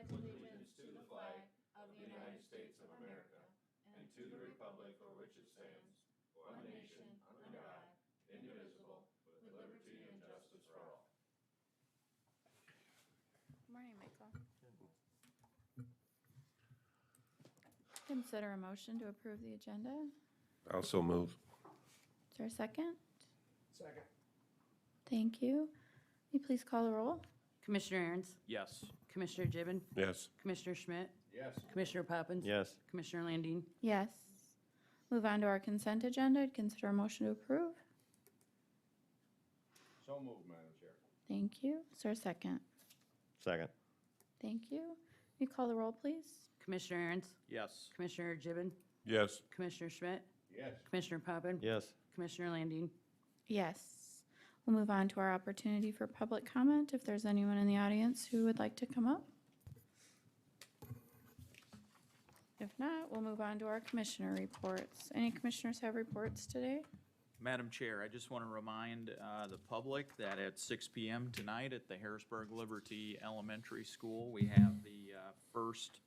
pledge allegiance to the flag of the United States of America and to the republic for which it stands, one nation, under God, indivisible, with liberty and justice for all. Good morning, Michael. Consider a motion to approve the agenda. Also move. Is there a second? Second. Thank you. Will you please call the roll? Commissioner Aaron's, Yes. Commissioner Gibbon, Yes. Commissioner Schmidt, Yes. Commissioner Poppins. Yes. Commissioner Landine. Yes. Move on to our consent agenda. Consider a motion to approve. So moved, Madam Chair. Thank you. Is there a second? Second. Thank you. Will you call the roll, please? Commissioner Aaron's, Yes. Commissioner Gibbon, Yes. Commissioner Schmidt, Yes. Commissioner Poppin. Yes. Commissioner Landine. Yes. We'll move on to our opportunity for public comment. If there's anyone in the audience who would like to come up. If not, we'll move on to our commissioner reports. Any commissioners have reports today? Madam Chair, I just want to remind the public that at 6 PM tonight at the Harrisburg Liberty Elementary School, we have the first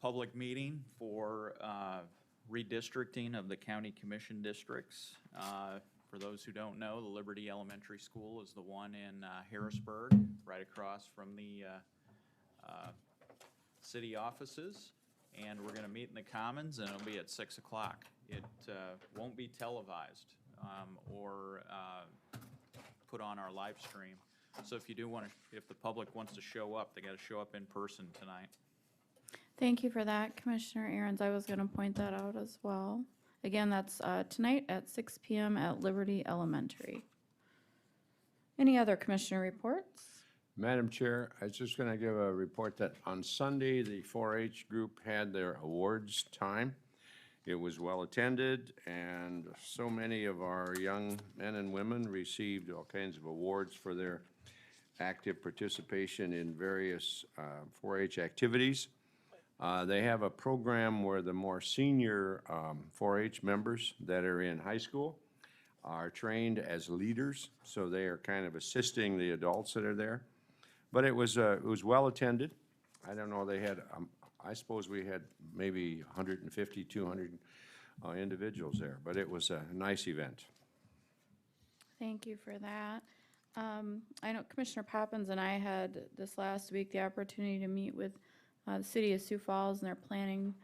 public meeting for redistricting of the county commission districts. For those who don't know, the Liberty Elementary School is the one in Harrisburg, right across from the city offices. And we're going to meet in the Commons, and it'll be at 6 o'clock. It won't be televised or put on our live stream. So if you do want to, if the public wants to show up, they got to show up in person tonight. Thank you for that, Commissioner Aaron's. I was going to point that out as well. Again, that's tonight at 6 PM at Liberty Elementary. Any other commissioner reports? Madam Chair, I was just going to give a report that on Sunday, the 4-H group had their awards time. It was well-attended, and so many of our young men and women received all kinds of awards for their active participation in various 4-H activities. They have a program where the more senior 4-H members that are in high school are trained as leaders, so they are kind of assisting the adults that are there. But it was well-attended. I don't know, they had, I suppose we had maybe 150, 200 individuals there, but it was a nice event. Thank you for that. I know Commissioner Poppins and I had this last week the opportunity to meet with the city of Sioux Falls and their planning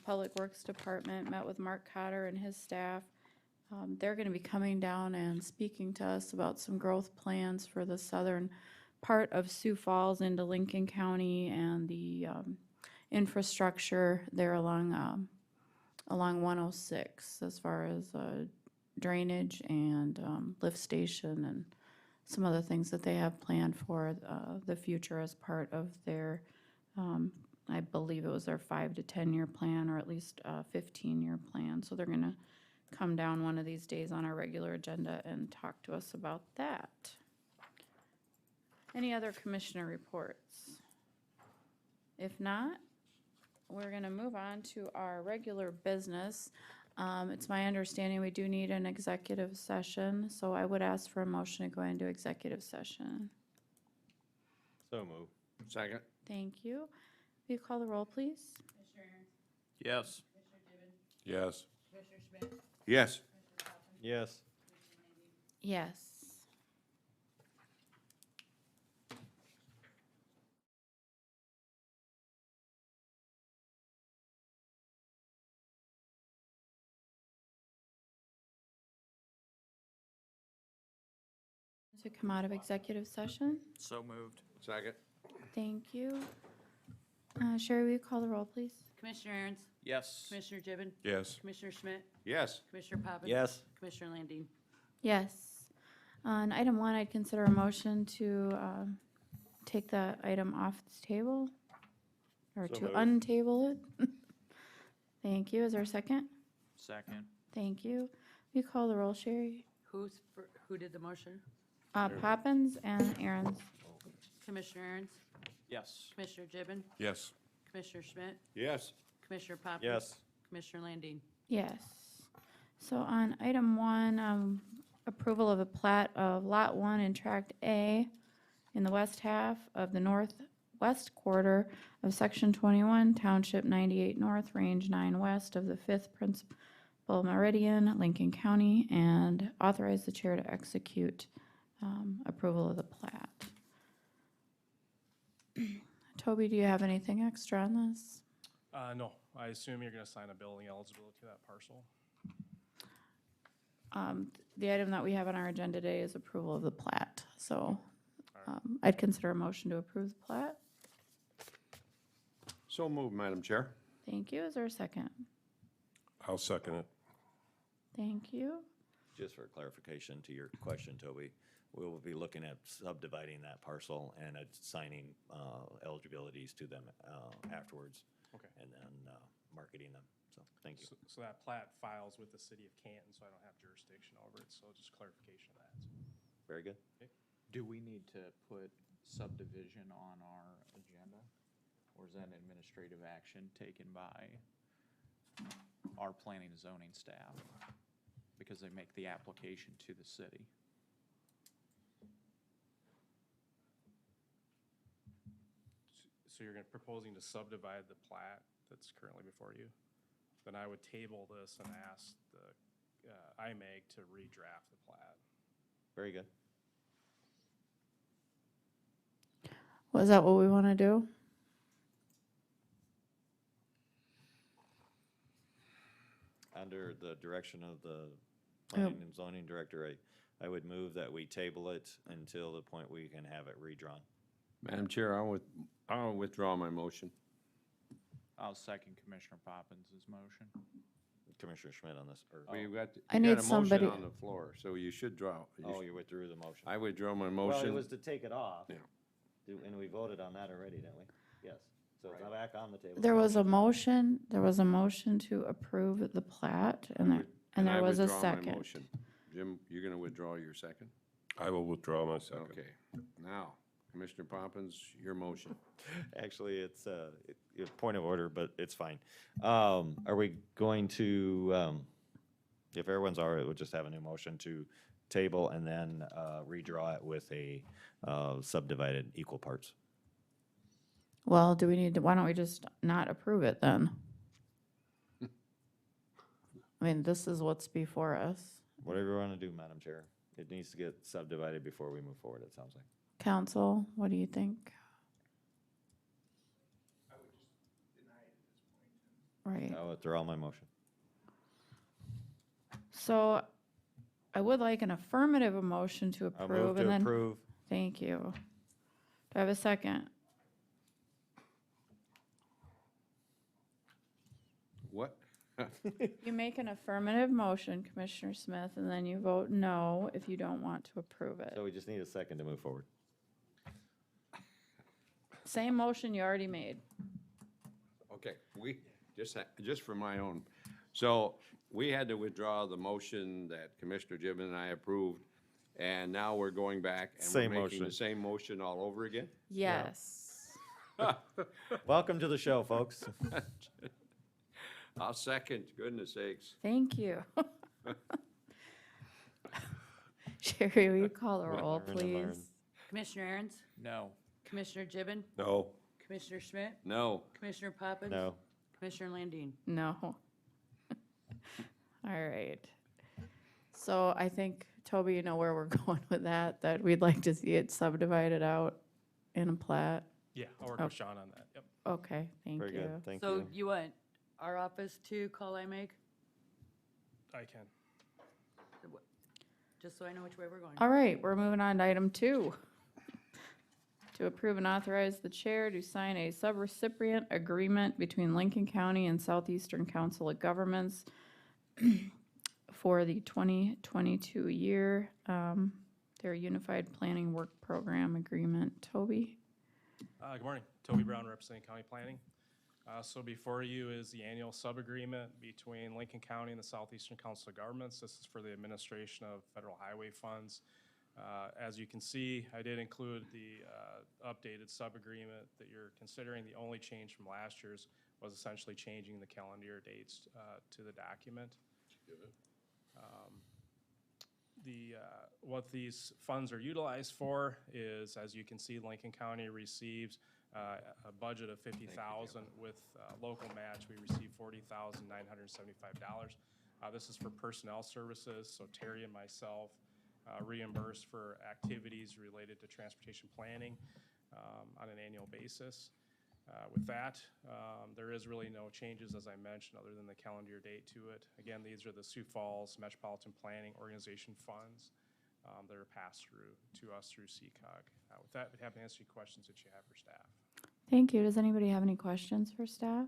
public works department, met with Mark Cotter and his staff. They're going to be coming down and speaking to us about some growth plans for the southern part of Sioux Falls into Lincoln County and the infrastructure there along 106 as far as drainage and lift station and some other things that they have planned for the future as part of their, I believe it was their 5 to 10 year plan, or at least 15-year plan. So they're going to come down one of these days on our regular agenda and talk to us about that. Any other commissioner reports? If not, we're going to move on to our regular business. It's my understanding we do need an executive session, so I would ask for a motion to go into executive session. So move. Second? Thank you. Will you call the roll, please? Commissioner Aaron's, Yes. Commissioner Gibbon, Yes. Commissioner Schmidt, Yes. Commissioner Poppins, Yes. Commissioner Landine. Yes. To come out of executive session. So moved. Second? Thank you. Sherry, will you call the roll, please? Commissioner Aaron's, Yes. Commissioner Gibbon, Yes. Commissioner Schmidt, Yes. Commissioner Poppins. Yes. Commissioner Landine. Yes. On item 1, I'd consider a motion to take the item off the table, or So to moved. untable it. Thank you. Is there a second? Second. Thank you. Will you call the roll, Sherry? Who did the motion? Poppins and Aaron's. Commissioner Aaron's, Yes. Commissioner Gibbon, Yes. Commissioner Schmidt, Yes. Commissioner Poppins. Yes. Commissioner Landine. Yes. So on item 1, approval of a plat of Lot 1 in Tract A in the west half of the North west quarter of Section 21, Township 98 North, Range 9 West of the 5th Principal Meridian, Lincoln County, and authorize the chair to execute approval of the plat. Toby, do you have anything extra on this? No, I assume you're gonna sign a building eligibility to that parcel. The item that we have on our agenda today is approval of the plat, so I'd consider a motion to approve the plat. So moved, Madam Chair. Thank you. Is there a second? I'll second it. Thank you. Just for clarification to your question, Toby, we will be looking at subdividing that parcel and assigning eligibilities to them afterwards. Okay. And then marketing them. So, thank you. So that plat files with the city of Canton, so I don't have jurisdiction over it, so just clarification of that. Very good. Do we need to put subdivision on our agenda? Or is that an administrative action taken by our planning and zoning staff? Because they make the application to the city. So you're proposing to subdivide the plat that's currently before you? Then I would table this and ask the IMAG to redraft the plat. Very good. Was that what we want to do? Under the direction of the planning and zoning director, I would move that we table it until the point we can have it redrawn. Madam Chair, I'll withdraw my motion. I'll second Commissioner Poppins' motion. Commissioner Schmidt on this, or, We've got, I you need got a motion somebody- on the floor, so you should draw. you withdrew the motion. I withdraw my Well, it motion. was to take it off. Yeah. And we voted on that already, didn't we? Yes. So it's not back on the table. There was a motion to approve the plat, and I there was a withdraw my second. motion. Jim, you're gonna withdraw your second? I will withdraw my second. Okay. Now, Commissioner Poppins, your motion. Actually, it's a point of order, but it's fine. Are we going to, if everyone's all right, we'll just have a new motion to table and then redraw it with a subdivided equal parts. Well, do we need to, why don't we just not approve it then? I mean, this is what's before us. Whatever you want to do, Madam Chair. It needs to get subdivided before we move forward, it sounds like. Council, what do you think? Right. I'll withdraw my motion. So I would like an affirmative motion to I'll approve move and to then. approve. Thank you. Do I have a second? What? You make an affirmative motion, Commissioner Smith, and then you vote no if you don't want to approve it. So we just need a second to move forward. Same motion you already made. Okay, we, just for my own, so we had to withdraw the motion that Commissioner Gibbon and I approved, and now we're going back and we're Same making motion. the same motion all over again? Yes. Welcome to the show, folks. I'll second, goodness sakes. Thank you. Sherry, will you call the roll, Learn and learn. please? Commissioner Aaron's, No. Commissioner Gibbon, No. Commissioner Schmidt, No, Commissioner Poppins. No. Commissioner Landine. No. All right. So I think, Toby, you know where we're going with that we'd like to see it subdivided out in a plat. Yeah, I'll work Oh. with Sean on that, yep. Okay, thank Very you. good, thank So you. you want our office to call IMAG? I can. Just so I know which way we're going. All right, we're moving on to item 2. To approve and authorize the chair to sign a subrecipient agreement between Lincoln County and Southeastern Council of Governments for the 2022 year, their Unified Planning Work Program Agreement. Toby? Good morning, Toby Brown, representing County Planning. So before you is the annual sub-agreement between Lincoln County and the Southeastern Council of Governments. This is for the administration of federal highway funds. As you can see, I did include the updated sub-agreement that you're considering. The only change from last year's was essentially changing the calendar year dates to the document. What these funds are utilized for is, as you can see, Lincoln County receives a budget of $50,000 with local match. We received $40,975. This is for personnel services, so Terry and myself reimbursed for activities related to transportation planning on an annual basis. With that, there is really no changes, as I mentioned, other than the calendar year date to it. Again, these are the Sioux Falls Metropolitan Planning Organization funds that are passed through to us through CCOG. With that, we'd have to answer any questions that you have for staff. Thank you. Does anybody have any questions for staff?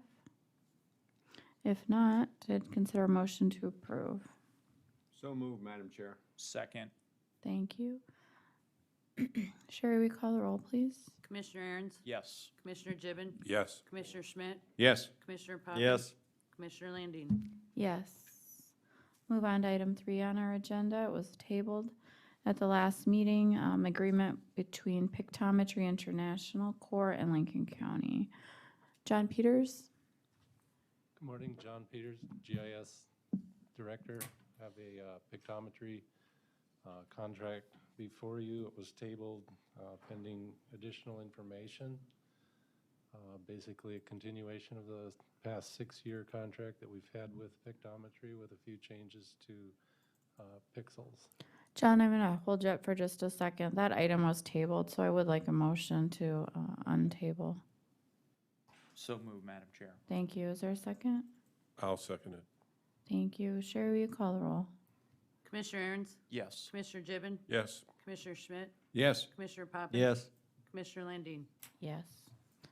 If not, I'd consider a motion to approve. So moved, Madam Chair. Second. Thank you. Sherry, we call the roll, please? Commissioner Aaron's, Yes. Commissioner Gibbon, Yes. Commissioner Schmidt, Yes. Commissioner Poppins. Commissioner Landine. Yes. Move on to item 3 on our agenda. It was tabled at the last meeting, agreement between Pictometry International Corps and Lincoln County. John Peters? Good morning, John Peters, GIS Director. Have a pictometry contract before you. It was tabled pending additional information. Basically a continuation of the past 6-year contract that we've had with Pictometry with a few changes to pixels. John, I'm gonna hold you up for just a second. That item was tabled, so I would like a motion to untable. So moved, Madam Chair. Thank you. Is there a second? I'll second it. Thank you. Sherry, will you call the roll? Commissioner Aaron's, Yes. Commissioner Gibbon, Yes. Commissioner Schmidt, Yes. Commissioner Poppins. Yes. Commissioner Landine. Yes.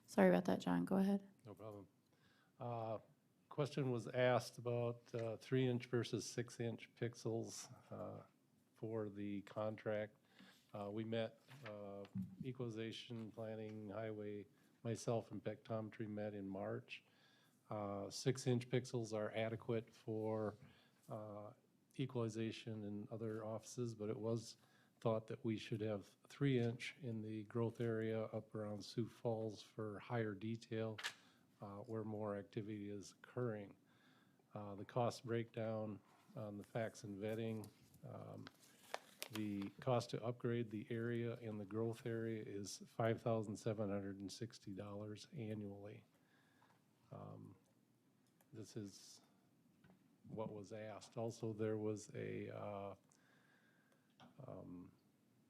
Sorry about that, John. Go ahead. No problem. Question was asked about 3-inch versus 6-inch pixels for the contract. We met Equalization Planning, Highway, myself and Pictometry met in March. 6-inch pixels are adequate for equalization in other offices, but it was thought that we should have 3-inch in the growth area up around Sioux Falls for higher detail where more activity is occurring. The cost breakdown on the facts and vetting, the cost to upgrade the area in the growth area is $5,760 annually. This is what was asked. Also, there was a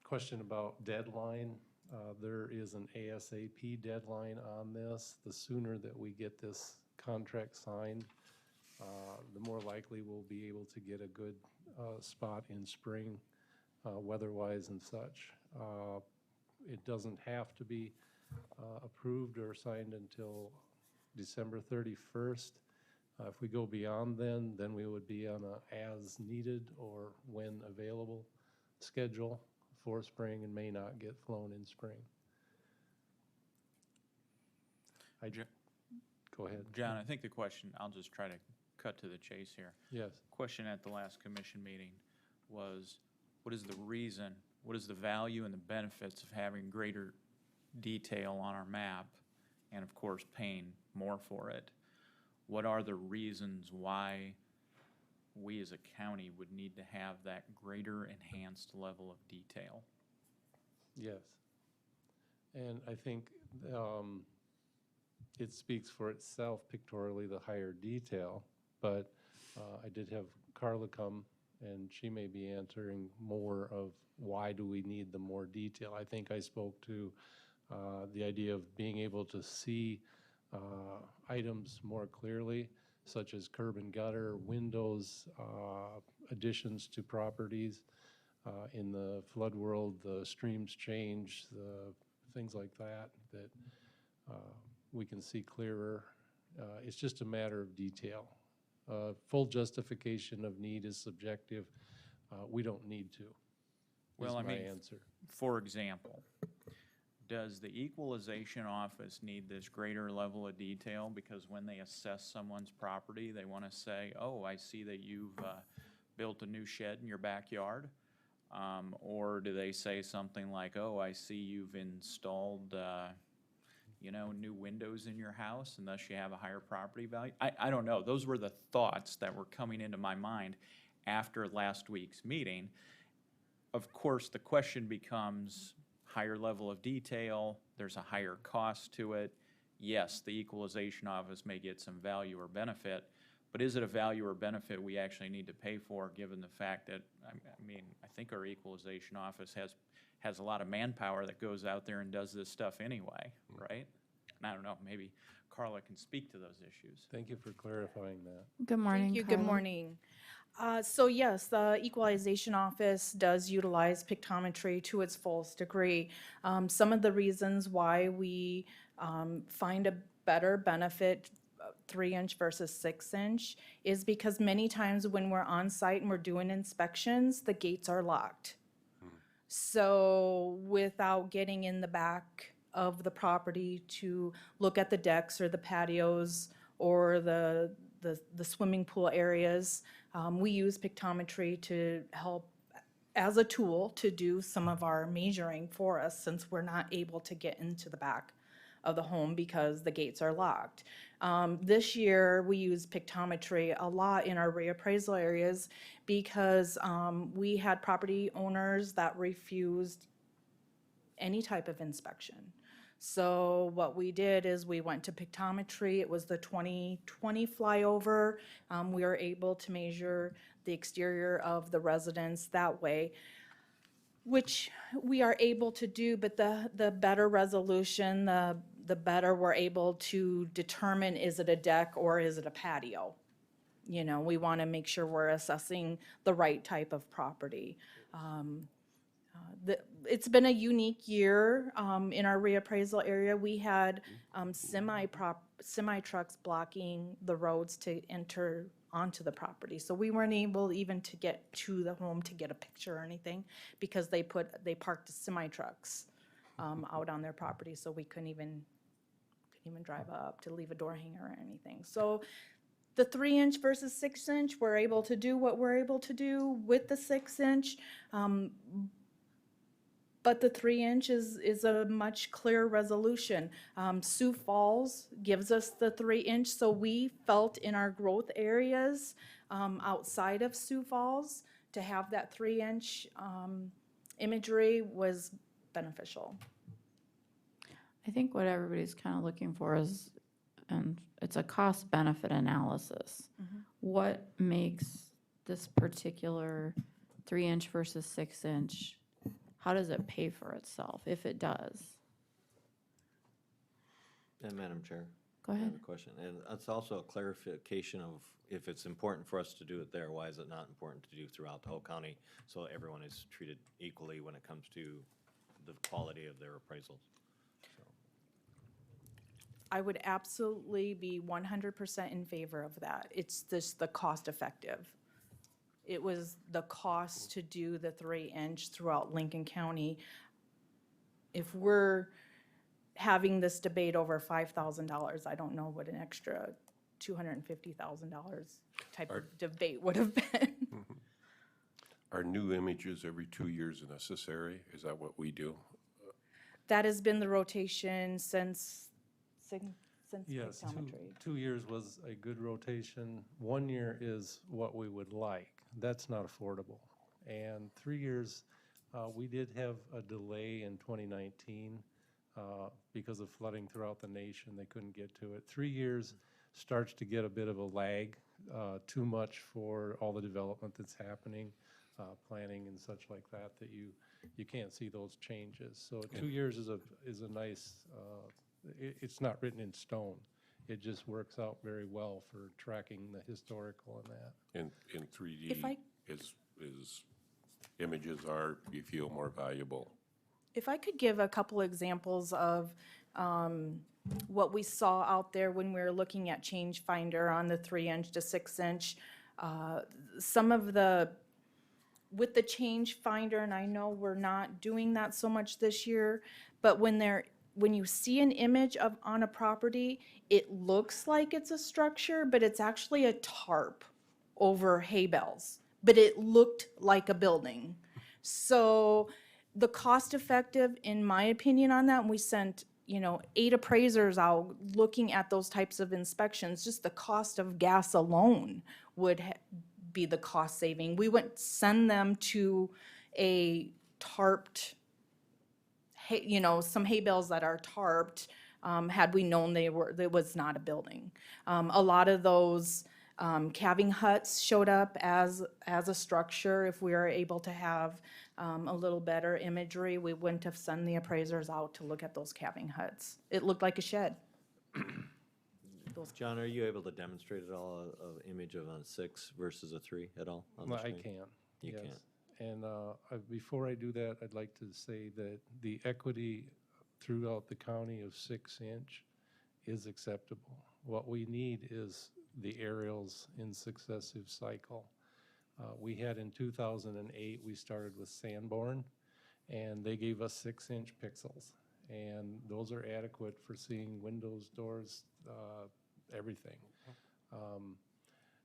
question about deadline. There is an ASAP deadline on this. The sooner that we get this contract signed, the more likely we'll be able to get a good spot in spring, weather-wise and such. It doesn't have to be approved or signed until December 31st. If we go beyond then we would be on a as-needed or when available schedule for spring and may not get flown in spring. Go ahead. John, I think the question, I'll just try to cut to the chase here. Yes. Question at the last commission meeting was, what is the reason, what is the value and the benefits of having greater detail on our map and of course paying more for it? What are the reasons why we as a county would need to have that greater enhanced level of detail? Yes. And I think it speaks for itself pictorially, the higher detail, but I did have Carla come and she may be answering more of why do we need the more detail. I think I spoke to the idea of being able to see items more clearly, such as curb and gutter, windows, additions to properties. In the flood world, the streams change, the things like that, that we can see clearer. It's just a matter of detail. Full justification of need is subjective. We don't need to, Well, is I my mean, answer. For example, does the equalization office need this greater level of detail because when they assess someone's property, they want to say, oh, I see that you've built a new shed in your backyard? Or do they say something like, oh, I see you've installed, new windows in your house and thus you have a higher property value? I don't know. Those were the thoughts that were coming into my mind after last week's meeting. Of course, the question becomes, higher level of detail, there's a higher cost to it. Yes, the equalization office may get some value or benefit, but is it a value or benefit we actually need to pay for, given the fact that, I mean, I think our equalization office has a lot of manpower that goes out there and does this stuff anyway, right? And I don't know, maybe Carla can speak to those issues. Thank you for clarifying that. Good morning, Thank you. Good Carla. morning. So yes, the Equalization Office does utilize pictometry to its fullest degree. Some of the reasons why we find a better benefit 3-inch versus 6-inch is because many times when we're on site and we're doing inspections, the gates are locked. So without getting in the back of the property to look at the decks or the patios or the swimming pool areas, we use pictometry to help as a tool to do some of our measuring for us, since we're not able to get into the back of the home because the gates are locked. This year, we use pictometry a lot in our reappraisal areas because we had property owners that refused any type of inspection. So what we did is we went to pictometry. It was the 2020 flyover. We were able to measure the exterior of the residence that way, which we are able to do, but the better resolution, the better we're able to determine, is it a deck or is it a patio? You know, we want to make sure we're assessing the right type of property. It's been a unique year in our reappraisal area. We had semi trucks blocking the roads to enter onto the property. So we weren't able even to get to the home to get a picture or anything because they parked the semi trucks out on their property, so we couldn't even drive up to leave a door hanger or anything. So the 3-inch versus 6-inch, we're able to do what we're able to do with the 6-inch. But the 3-inch is a much clearer resolution. Sioux Falls gives us the 3-inch, so we felt in our growth areas outside of Sioux Falls to have that 3-inch imagery was beneficial. I think what everybody's kind of looking for is, and it's a cost-benefit analysis. What makes this particular 3-inch versus 6-inch, how does it pay for itself, if it does? And Madam Chair. Go I have ahead. a question, and it's also a clarification of if it's important for us to do it there, why is it not important to do throughout the whole county? So everyone is treated equally when it comes to the quality of their appraisals. I would absolutely be 100% in favor of that. It's just the cost effective. It was the cost to do the 3-inch throughout Lincoln County. If we're having this debate over $5,000, I don't know what an extra $250,000 type of debate would have been. Are new images every 2 years necessary? Is that what we do? That has been the rotation since Yes, pictometry. 2 years was a good rotation. 1 year is what we would like. That's not affordable. And 3 years, we did have a delay in 2019 because of flooding throughout the nation. They couldn't get to it. 3 years starts to get a bit of a lag, too much for all the development that's happening, planning and such like that, that you can't see those changes. So 2 years is a nice, it's not written in stone. It just works out very well for tracking the historical and that. In 3D, If I- is images are, you feel, more valuable? If I could give a couple examples of what we saw out there when we were looking at Change Finder on the 3-inch to 6-inch, some of with the Change Finder, and I know we're not doing that so much this year, but when you see an image on a property, it looks like it's a structure, but it's actually a tarp over hay bales, but it looked like a building. So the cost effective, in my opinion, on that, and we sent 8 appraisers out looking at those types of inspections, just the cost of gas alone would be the cost saving. We wouldn't send them to a tarped hay, you know, some hay bales that are tarped, had we known it was not a building. A lot of those calving huts showed up as a structure. If we were able to have a little better imagery, we wouldn't have sent the appraisers out to look at those calving huts. It looked like a shed. John, are you able to demonstrate at all a image of a 6 versus a 3 at all on the Well, I screen? can, You yes. can. And before I do that, I'd like to say that the equity throughout the county of 6-inch is acceptable. What we need is the aerials in successive cycle. We had in 2008, we started with Sanborn, and they gave us 6-inch pixels. And those are adequate for seeing windows, doors, everything.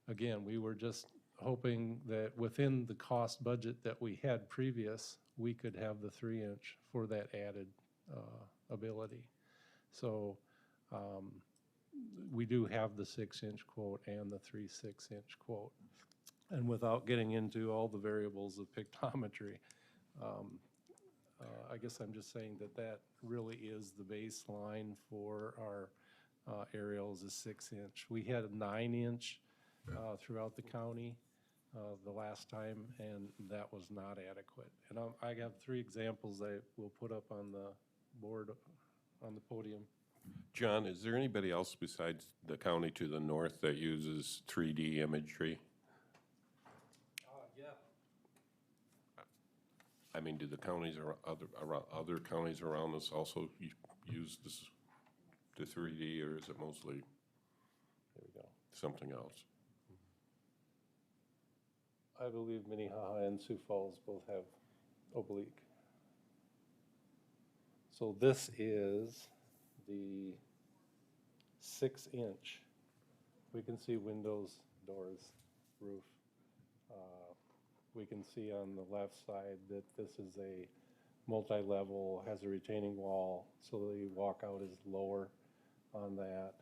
Again, we were just hoping that within the cost budget that we had previous, we could have the 3-inch for that added ability. So we do have the 6-inch quote and the 3 6-inch quote. And without getting into all the variables of pictometry, I guess I'm just saying that that really is the baseline for our aerials is 6-inch. We had a 9-inch throughout the county the last time, and that was not adequate. And I have 3 examples I will put up on the board on the podium. John, is there anybody else besides the county to the north that uses 3D imagery? Yeah. I mean, do the counties or other counties around us also use this, the 3D, or is it mostly There we go. something else? I believe Minnehaha and Sioux Falls both have oblique. So this is the 6-inch. We can see windows, doors, roof. We can see on the left side that this is a multi-level, has a retaining wall, so the walkout is lower on that.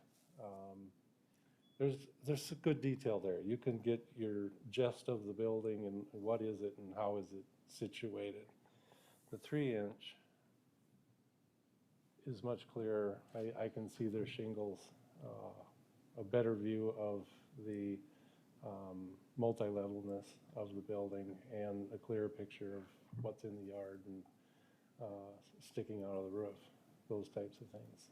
There's some good detail there. You can get your gist of the building and what is it and how is it situated. The 3-inch is much clearer. I can see their shingles, a better view of the multi-levelness of the building and a clearer picture of what's in the yard and sticking out of the roof, those types of things.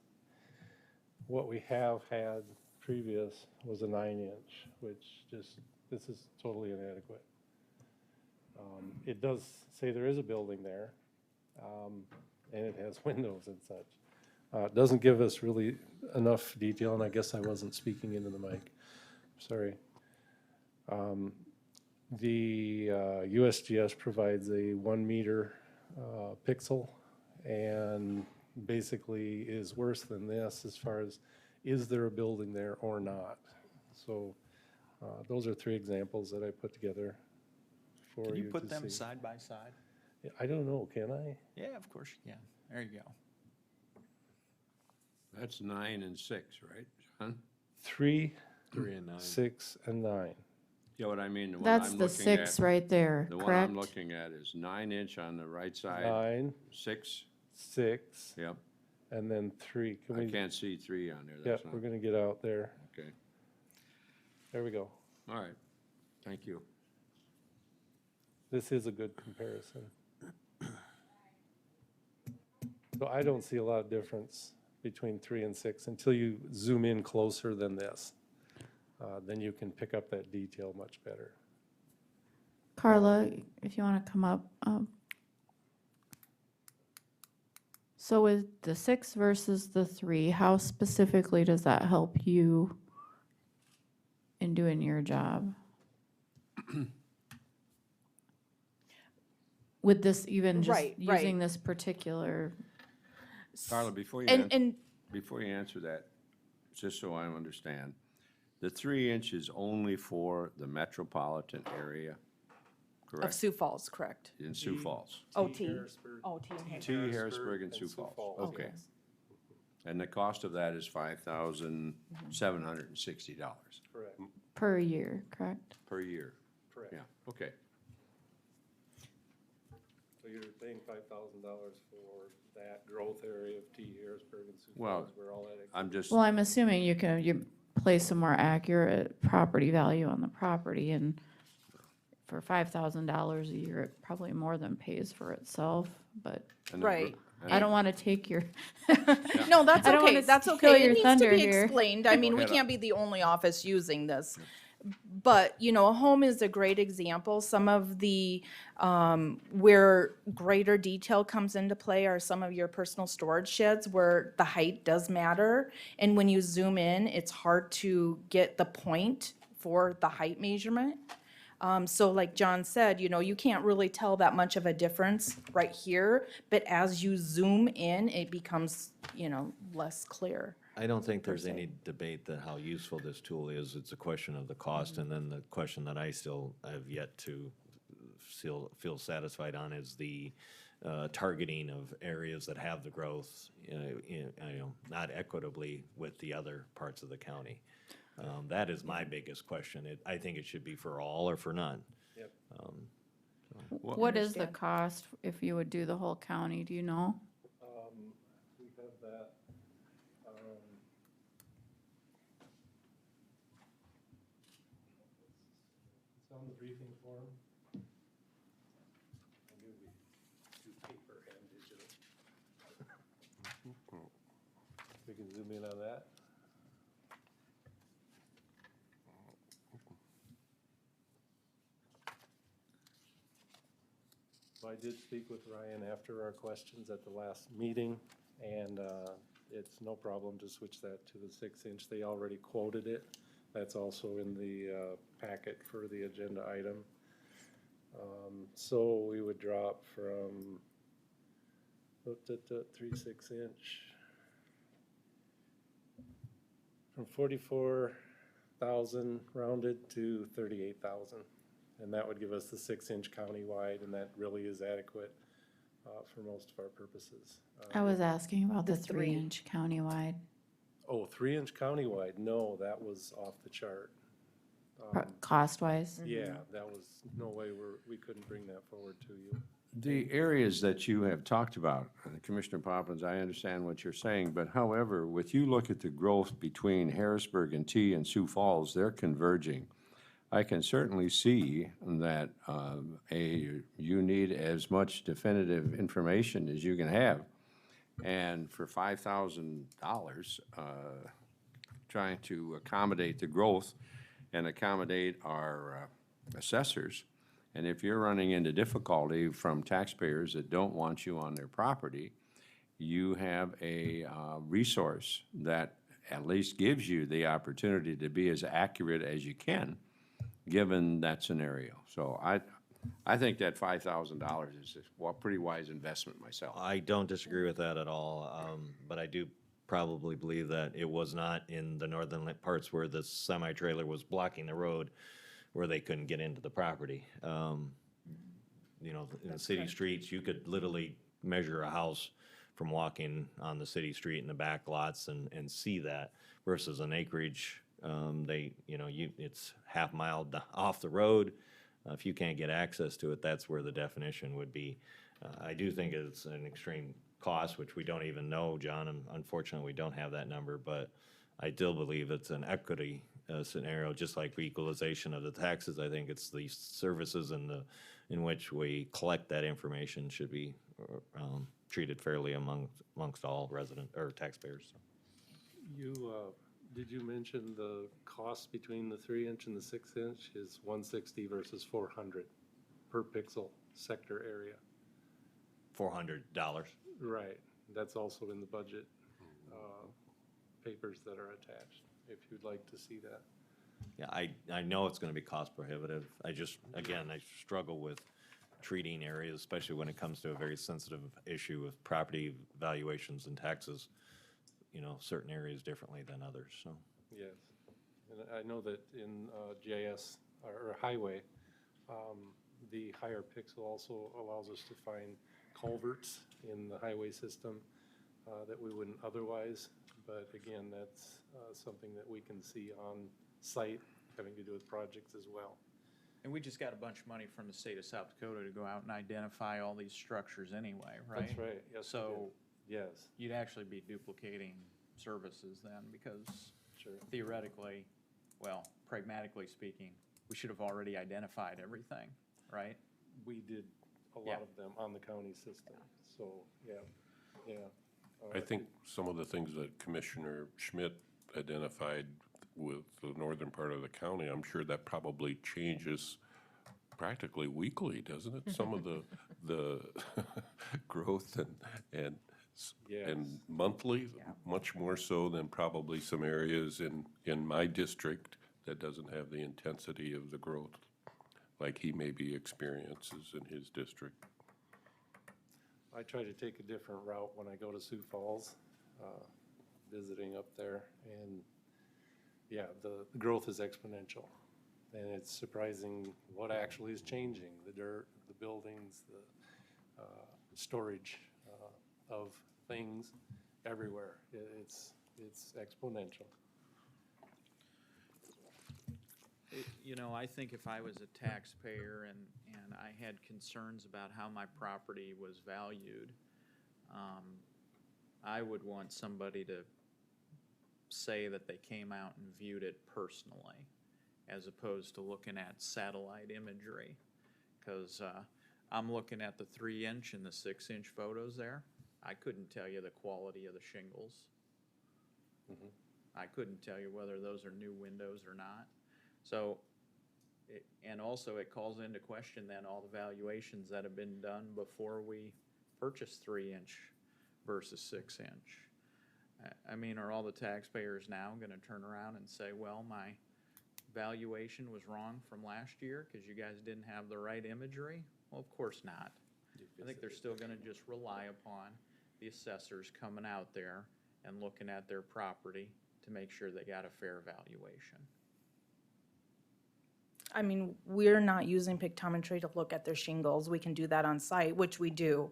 What we have had previous was a 9-inch, which this is totally inadequate. It does say there is a building there, and it has windows and such. It doesn't give us really enough detail, and I guess I wasn't speaking into the mic. Sorry. The USGS provides a 1-meter pixel, and basically is worse than this as far as is there a building there or not. So those are 3 examples that I put together for you to see. Can you put them side by side? I don't know, can I? Yeah, of course you can. There you go. That's 9 and 6, right, John? 3, 3 and 9. 6, and 9. Yeah, what I mean, the one That's I'm the looking 6 at, right there, the one correct? I'm looking at is 9-inch on the right side, 9, 6, 6, yep. and then 3. Can I we? can't see 3 on there, Yeah, that's not, we're gonna get out there. okay. There we go. All right, thank you. This is a good comparison. So I don't see a lot of difference between 3 and 6 until you zoom in closer than this. Then you can pick up that detail much better. Carla, if you want to come up. So with the 6 versus the 3, how specifically does that help you in doing your job? With this, even just Right, right. using this particular, Carla, before you, And before you answer that, just so I understand, the 3-inch is only for the metropolitan area, of correct? Sioux Falls, correct? In Sioux Falls? OT. Harrisburg. OT and Harrisburg. T. Harrisburg and Sioux Falls, okay. And the cost of that is $5,760 Correct, per year, correct? per year? correct. Yeah, okay. So you're paying $5,000 for that growth area of T. Harrisburg and Sioux Well, Falls, where all that. I'm just, Well, I'm assuming you place a more accurate property value on the property, and for $5,000 a year, it probably more than pays for itself, but Right. I don't want to take your. No, that's I don't okay, wanna that's steal okay. your It needs to thunder be here. explained. I mean, we ahead. can't be the only office using this. But, you know, a home is a great example. Some of the, where greater detail comes into play are some of your personal storage sheds where the height does matter. And when you zoom in, it's hard to get the point for the height measurement. So like John said, you know, you can't really tell that much of a difference right here, but as you zoom in, it becomes, you know, less clear. I don't think there's se. any debate that how useful this tool is. It's a question of the cost, and then the question that I still have yet to feel satisfied on is the targeting of areas that have the growth, not equitably with the other parts of the county. That is my biggest question. I think it should be for all or for none. Yep. What is the Understand. cost if you would do the whole county, do you know? We have that. It's on the briefing form. I knew we do paper and digital. We can zoom in on that. So I did speak with Ryan after our questions at the last meeting, and it's no problem to switch that to the 6-inch. They already quoted it. That's also in the packet for the agenda item. So we would drop from 3 6-inch from 44,000 rounded to 38,000. And that would give us the 6-inch countywide, and that really is adequate for most of our purposes. I was asking about the The three. 3-inch countywide, Oh, 3-inch countywide, no, that was off the chart. cost-wise. Yeah, that was, no way we couldn't bring that forward to you. the areas that you have talked about, Commissioner Poppins, I understand what you're saying, but however, with you look at the growth between Harrisburg and T and Sioux Falls, they're converging. I can certainly see that you need as much definitive information as you can have. And for $5,000, trying to accommodate the growth and accommodate our assessors, and if you're running into difficulty from taxpayers that don't want you on their property, you have a resource that at least gives you the opportunity to be as accurate as you can, given that scenario. So I think that $5,000 is a pretty wise investment myself. I don't disagree with that at all, but I do probably believe that it was not in the northern parts where the semi-trailer was blocking the road where they couldn't get into the property. You know, in the city streets, you could literally measure a house from walking on the city street in the back lots and see that versus an acreage. It's half mile off the road. If you can't get access to it, that's where the definition would be. I do think it's an extreme cost, which we don't even know, John, and unfortunately, we don't have that number, but I still believe it's an equity scenario, just like equalization of the taxes. I think it's the services in which we collect that information should be treated fairly amongst all resident or taxpayers. Did you mention the cost between the 3-inch and the 6-inch is $160 versus $400 per pixel sector area? $400. Right, that's also in the budget papers that are attached, if you'd like to see that. Yeah, I know it's gonna be cost prohibitive. I struggle with treating areas, especially when it comes to a very sensitive issue with property valuations and taxes, certain areas differently than others, so. Yes, and I know that in GIS or highway, the higher pixel also allows us to find culverts in the highway system that we wouldn't otherwise. But again, that's something that we can see on site, having to do with projects as well. And we just got a bunch of money from the state of South Dakota to go out and identify all these structures anyway, right? That's right, yes, we So did. Yes, you'd actually be duplicating services then, because sure. theoretically, well, pragmatically speaking, we should have already identified everything, right? We did a Yeah. lot of them on the county system, so, yeah, yeah. I think some of the things that Commissioner Schmidt identified with the northern part of the county, I'm sure that probably changes practically weekly, doesn't it? Some of the growth and Yes. monthly, much more so than probably some areas in my district that doesn't have the intensity of the growth like he maybe experiences in his district. I try to take a different route when I go to Sioux Falls, visiting up there, and yeah, the growth is exponential. And it's surprising what actually is changing, the dirt, the buildings, the storage of things everywhere. It's exponential. You know, I think if I was a taxpayer and I had concerns about how my property was valued, I would want somebody to say that they came out and viewed it personally, as opposed to looking at satellite imagery. Because I'm looking at the 3-inch and the 6-inch photos there. I couldn't tell you the quality of the shingles. I couldn't tell you whether those are new windows or not. So, and also it calls into question then all the valuations that have been done before we purchased 3-inch versus 6-inch. I mean, are all the taxpayers now gonna turn around and say, well, my valuation was wrong from last year because you guys didn't have the right imagery? Well, of course not. I think they're still gonna just rely upon the assessors coming out there and looking at their property to make sure they got a fair valuation. I mean, we're not using pictometry to look at their shingles. We can do that on site, which we do.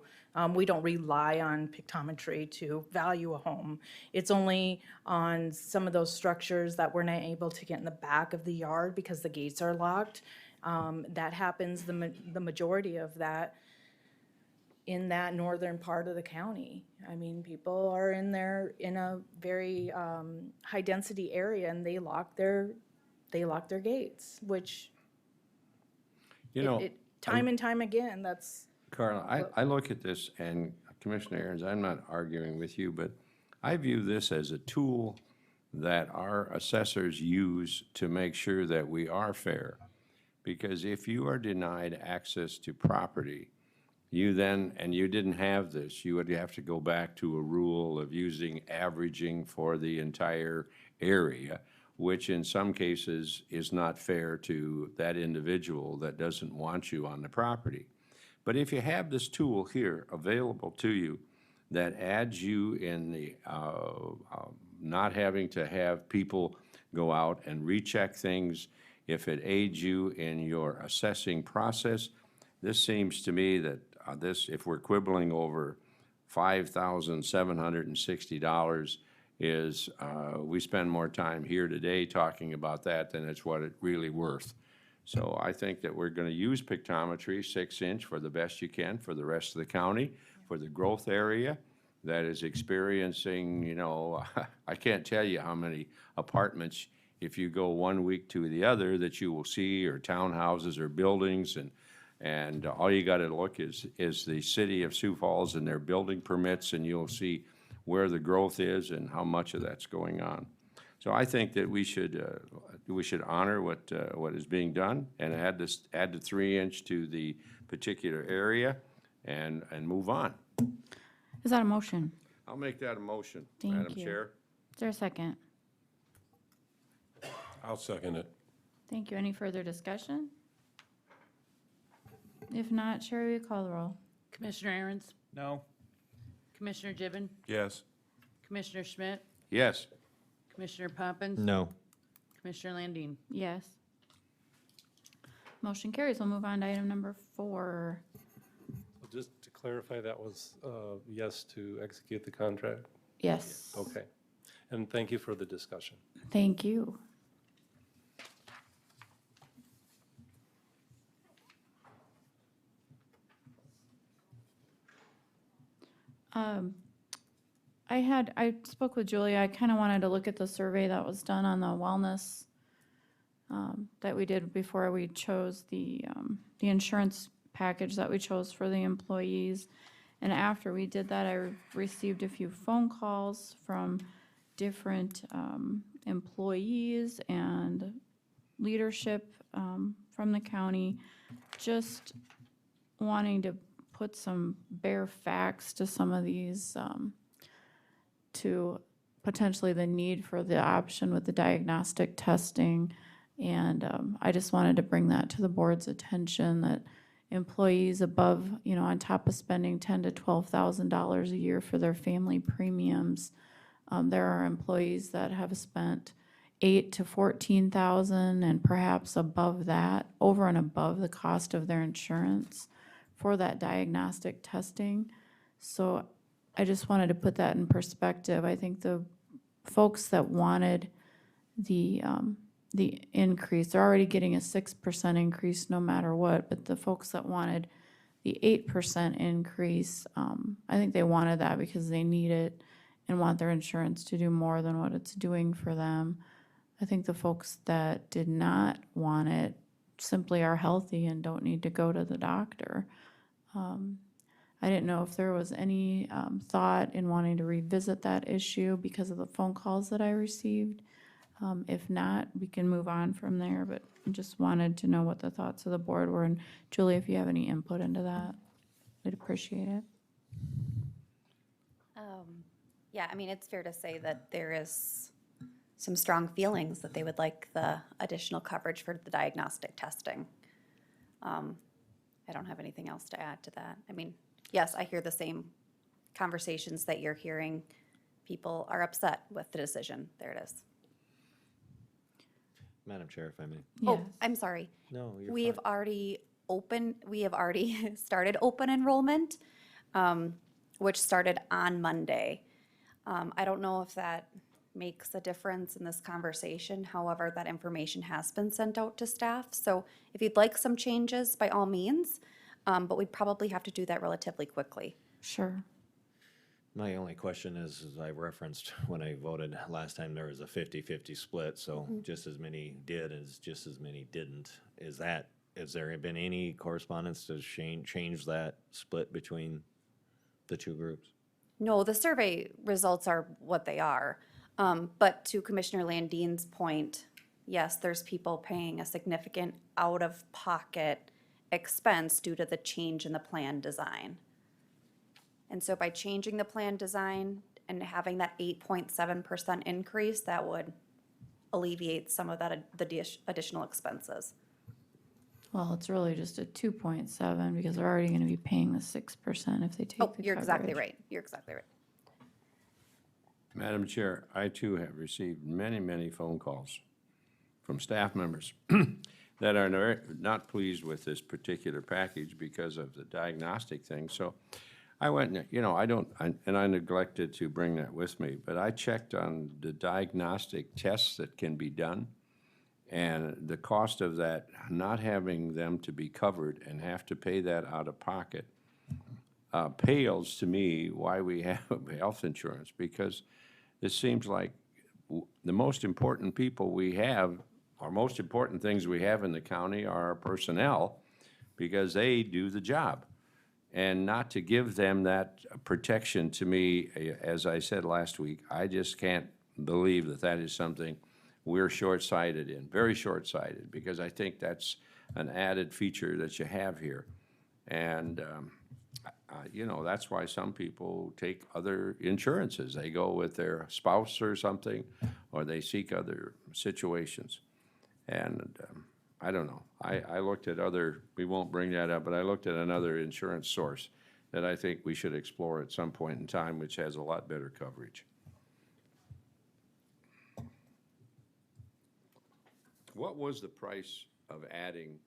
We don't rely on pictometry to value a home. It's only on some of those structures that we're not able to get in the back of the yard because the gates are locked. That happens, the majority of that in that northern part of the county. I mean, people are in there in a very high-density area and they lock their gates, which You know, time and time again, that's, Carla, I look at this, and Commissioner Aaron's, I'm not arguing with you, but I view this as a tool that our assessors use to make sure that we are fair. Because if you are denied access to property, you then, and you didn't have this, you would have to go back to a rule of using averaging for the entire area, which in some cases is not fair to that individual that doesn't want you on the property. But if you have this tool here available to you that adds you in the, not having to have people go out and recheck things, if it aids you in your assessing process, this seems to me that this, if we're quibbling over $5,760, is we spend more time here today talking about that than it's what it's really worth. So I think that we're going to use pictometry, 6-inch, for the best you can for the rest of the county, for the growth area that is experiencing, you know, I can't tell you how many apartments, if you go one week to the other, that you will see, or townhouses or buildings, and all you got to look is the city of Sioux Falls and their building permits, and you'll see where the growth is and how much of that's going on. So I think that we should honor what is being done and add the 3-inch to the particular area and move on. Is that a motion? I'll make that a motion, Thank Madam you. Chair. Is there a second? I'll second it. Thank you. Any further discussion? If not, Sherry, will you call the roll? Commissioner Aaron's, No? Commissioner Gibbon, Yes. Commissioner Schmidt, Yes. Commissioner Poppins. No. Commissioner Landine. Yes. Motion carries. We'll move on to item number 4. Just to clarify, that was yes to execute the contract? Yes. Okay. And thank you for the discussion. Thank you. I spoke with Julia. I kind of wanted to look at the survey that was done on the wellness that we did before we chose the insurance package that we chose for the employees. And after we did that, I received a few phone calls from different employees and leadership from the county, just wanting to put some bare facts to some of these, to potentially the need for the option with the diagnostic testing. And I just wanted to bring that to the board's attention, that employees above, on top of spending $10,000 to $12,000 a year for their family premiums, there are employees that have spent $8,000 to $14,000 and perhaps above that, over and above the cost of their insurance for that diagnostic testing. So I just wanted to put that in perspective. I think the folks that wanted the increase, they're already getting a 6% increase no matter what, but the folks that wanted the 8% increase, I think they wanted that because they need it and want their insurance to do more than what it's doing for them. I think the folks that did not want it simply are healthy and don't need to go to the doctor. I didn't know if there was any thought in wanting to revisit that issue because of the phone calls that I received. If not, we can move on from there, but I just wanted to know what the thoughts of the board were. And Julie, if you have any input into that, I'd appreciate it. Yeah, I mean, it's fair to say that there is some strong feelings that they would like the additional coverage for the diagnostic testing. I don't have anything else to add to that. I mean, yes, I hear the same conversations that you're hearing. People are upset with the decision. There it is. Madam Chair, if I may. Oh, Yes. I'm sorry. No, you're We fine. have already started open enrollment, which started on Monday. I don't know if that makes a difference in this conversation. However, that information has been sent out to staff. So if you'd like some changes, by all means, but we'd probably have to do that relatively quickly. Sure. My only question is, as I referenced when I voted last time, there was a 50-50 split, so just as many did as just as many didn't. Has there been any correspondence to change that split between the two groups? No, the survey results are what they are. But to Commissioner Landin's point, yes, there's people paying a significant out-of-pocket expense due to the change in the plan design. And so by changing the plan design and having that 8.7% increase, that would alleviate some of that, the additional expenses. Well, it's really just a 2.7 because they're already going to be paying the 6% if they take the Oh, coverage. you're exactly right. You're exactly right. Madam Chair, I too have received many, many phone calls from staff members that are not pleased with this particular package because of the diagnostic thing. So I went, and I neglected to bring that with me, but I checked on the diagnostic tests that can be done. And the cost of that, not having them to be covered and have to pay that out of pocket, pales to me why we have health insurance, because it seems like the most important people we have, or most important things we have in the county are our personnel, because they do the job. And not to give them that protection, to me, as I said last week, I just can't believe that that is something we're short-sighted in, very short-sighted, because I think that's an added feature that you have here. And, that's why some people take other insurances. They go with their spouse or something, or they seek other situations. And I don't know. I looked at we won't bring that up, but I looked at another insurance source that I think we should explore at some point in time, which has a lot better coverage. What was the price of adding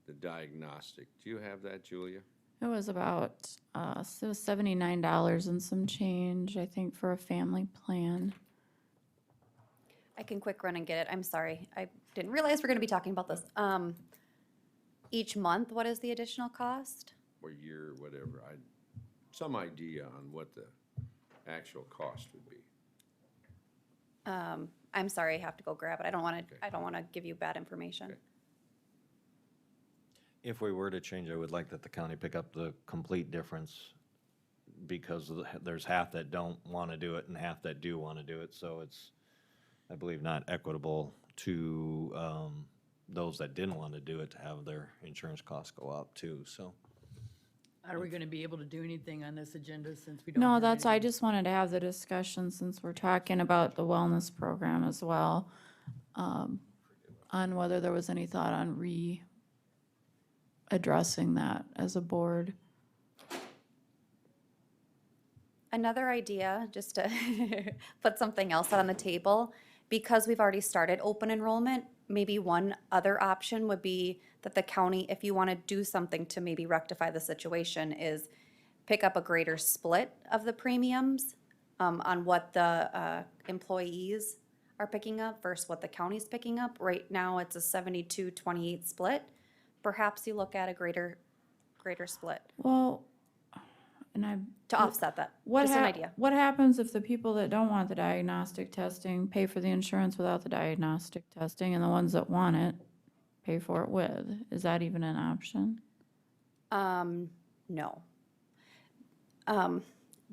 the diagnostic? Do you have that, Julia? It was about so $79 and some change, I think, for a family plan. I can quick run and get it. I'm sorry. I didn't realize we're going to be talking about this. Each month, what is the additional cost? Or year, whatever, some idea on what the actual cost would be. I'm sorry, I have to go grab it. I don't want to, Okay. I don't want to give you bad information. Okay. If we were to change, I would like that the county pick up the complete difference because there's half that don't want to do it and half that do want to do it. So it's, I believe, not equitable to those that didn't want to do it to have their insurance costs go up too, so. Are we going to be able to do anything on this agenda since we don't? No, have that's, I anything? just wanted to have the discussion since we're talking about the wellness program as well. On whether there was any thought on addressing that as a board. Another idea, just to put something else on the table, because we've already started open enrollment, maybe one other option would be that the county, if you want to do something to maybe rectify the situation, is pick up a greater split of the premiums on what the employees are picking up versus what the county's picking up. Right now, it's a 72-28 split. Perhaps you look at a greater split Well, and I, to offset that. what Just an idea. what happens if the people that don't want the diagnostic testing pay for the insurance without the diagnostic testing, and the ones that want it pay for it with? Is that even an option? No.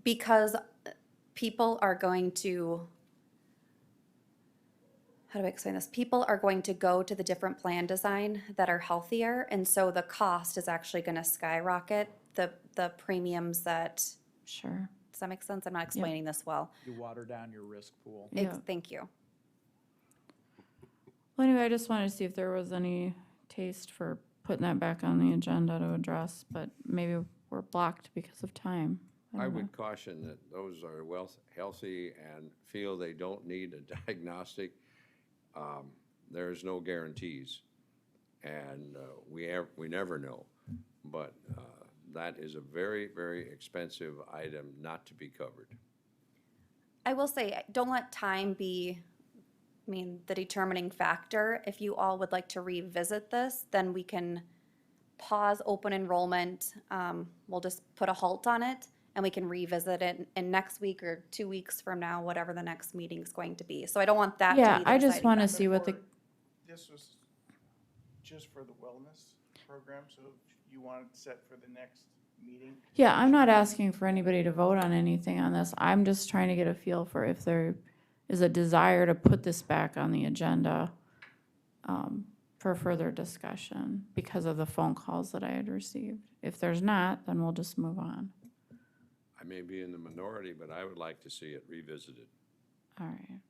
Because people are going to, how do I explain this? People are going to go to the different plan design that are healthier, and so the cost is actually gonna skyrocket the premiums that, Sure. does that make sense? I'm not explaining this well. You water down your risk pool. Yeah. Thank you. Well, anyway, I just wanted to see if there was any taste for putting that back on the agenda to address, but maybe we're blocked because of time. I don't know. would caution that those are healthy and feel they don't need a diagnostic. There's no guarantees, and we never know. But that is a very, very expensive item not to be covered. I will say, don't let time be, the determining factor. If you all would like to revisit this, then we can pause open enrollment. We'll just put a halt on it, and we can revisit it in next week or 2 weeks from now, whatever the next meeting's going to be. So I don't want that to be Yeah, the I just deciding want to factor. see what the, Before, this was just for the wellness program, so you want it set for the next meeting? yeah, I'm not asking for anybody to vote on anything on this. I'm just trying to get a feel for if there is a desire to put this back on the agenda for further discussion because of the phone calls that I had received. If there's not, then we'll just move on. I may be in the minority, but I would like to see it revisited. All right.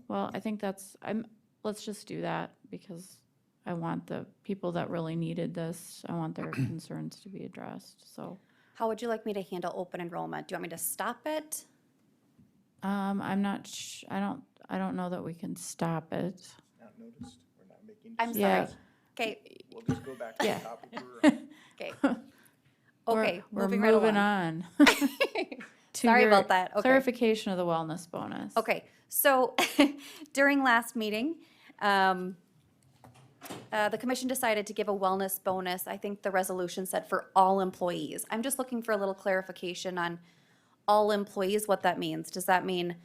Well, I think let's just do that because I want the people that really needed this, I want their concerns to be addressed, so. How would you like me to handle open enrollment? Do you want me to stop it? I'm not, I don't know that we can stop it. Not noticed, we're not making. I'm Yeah. sorry. Okay, We'll just go back to Yeah. the topic we were on. okay. We're- Okay, we're moving right moving along. on. To Sorry your about that. Okay. Clarification of the wellness bonus. Okay, so during last meeting, the commission decided to give a wellness bonus. I think the resolution said for all employees. I'm just looking for a little clarification on all employees, what that means. Does that mean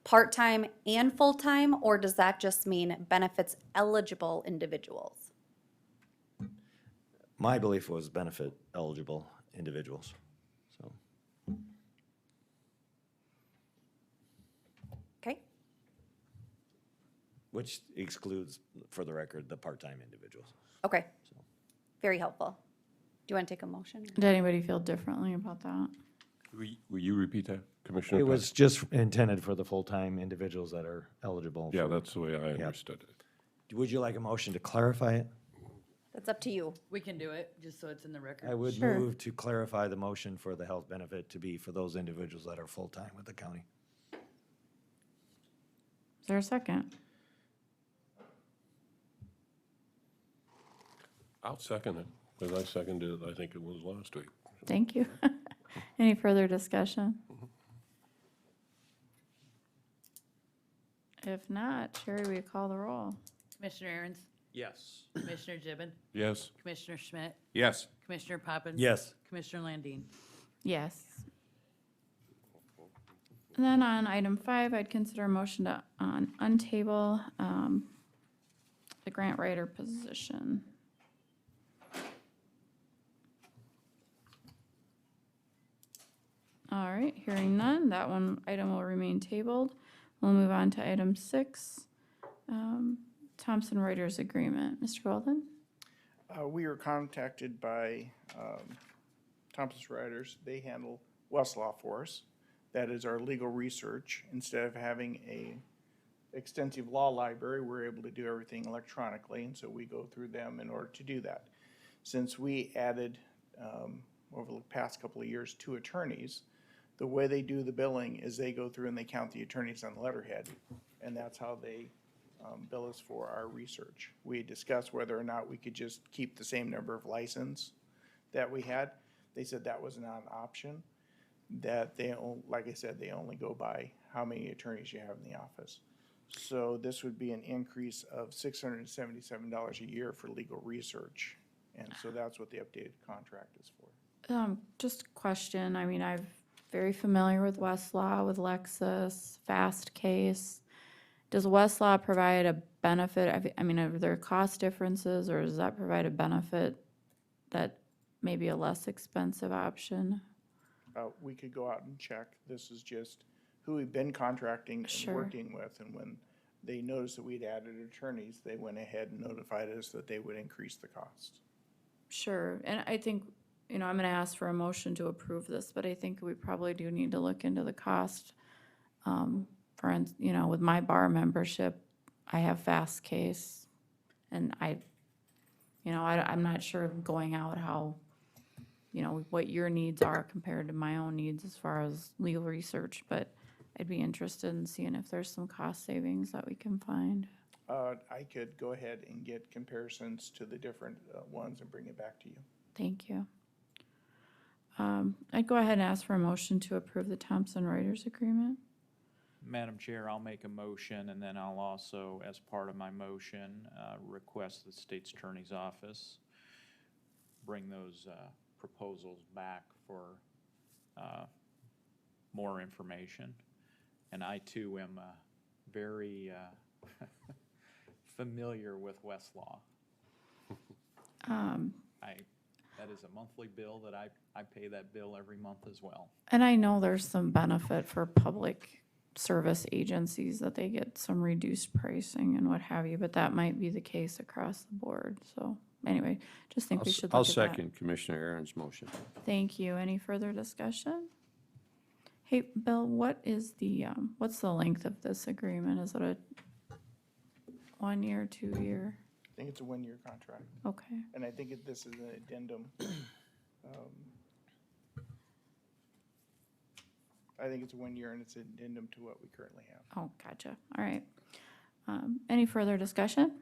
part-time and full-time, or does that just mean benefits eligible individuals? My belief was benefit eligible individuals, so. Okay, Which excludes, for the record, the part-time individuals. okay. Very helpful. Do you want to take a motion? Did anybody feel differently about that? Will you repeat that, Commissioner? It Pop? was just intended for the full-time individuals that are eligible. Yeah, for- that's the way I understood it. Would you like a motion to clarify it? That's up to you. We can do it, just so it's in the record. I would Sure. move to clarify the motion for the health benefit to be for those individuals that are full-time with the county. Is there a second? I'll second it, because I seconded it, I think it was last week. Thank you. Any further discussion? If not, Sherry, will you call the roll? Commissioner Aaron's, Yes. Commissioner Gibbon, Yes? Commissioner Schmidt, Yes. Commissioner Poppins. Yes. Commissioner Landine. Yes. And then on item 5, I'd consider a motion to untable the grant writer position. All right, hearing none, that item will remain tabled. We'll move on to item 6, Thompson Reuters Agreement. Mr. Golden? We were contacted by Thompson Reuters. They handle Westlaw for us. That is our legal research. Instead of having a extensive law library, we're able to do everything electronically, and so we go through them in order to do that. Since we added, over the past couple of years, 2 attorneys, the way they do the billing is they go through and they count the attorneys on the letterhead, and that's how they bill us for our research. We discussed whether or not we could just keep the same number of license that we had. They said that was not an option, that they, like I said, they only go by how many attorneys you have in the office. So this would be an increase of $677 a year for legal research. And so that's what the updated contract is for. Just a question. I mean, I'm very familiar with Westlaw, with Lexis, Fast Case. Does Westlaw provide a benefit? I mean, are there cost differences, or does that provide a benefit that may be a less expensive option? We could go out and check. This is just who we've been contracting and Sure. working with. And when they noticed that we'd added attorneys, they went ahead and notified us that they would increase the cost. Sure, and I think, I'm gonna ask for a motion to approve this, but I think we probably do need to look into the cost. With my bar membership, I have Fast Case, and I'm not sure of going out how, what your needs are compared to my own needs as far as legal research, but I'd be interested in seeing if there's some cost savings that we can find. I could go ahead and get comparisons to the different ones and bring it back to you. Thank you. I'd go ahead and ask for a motion to approve the Thompson Reuters Agreement. Madam Chair, I'll make a motion, and then I'll also, as part of my motion, request the state's attorney's office bring those proposals back for more information. And I too am very familiar with Westlaw. That is a monthly bill that I pay that bill every month as well. And I know there's some benefit for public service agencies that they get some reduced pricing and what have you, but that might be the case across the board. So anyway, just think we should I'll look at that. second Commissioner Aaron's motion. Thank you. Any further discussion? Hey, Bill, what's the length of this agreement? Is it a 1 year, 2 year? I think it's a 1-year contract. Okay. And I think this is an addendum. I think it's 1 year and it's an addendum to what we currently have. Oh, gotcha. All right. Any further discussion?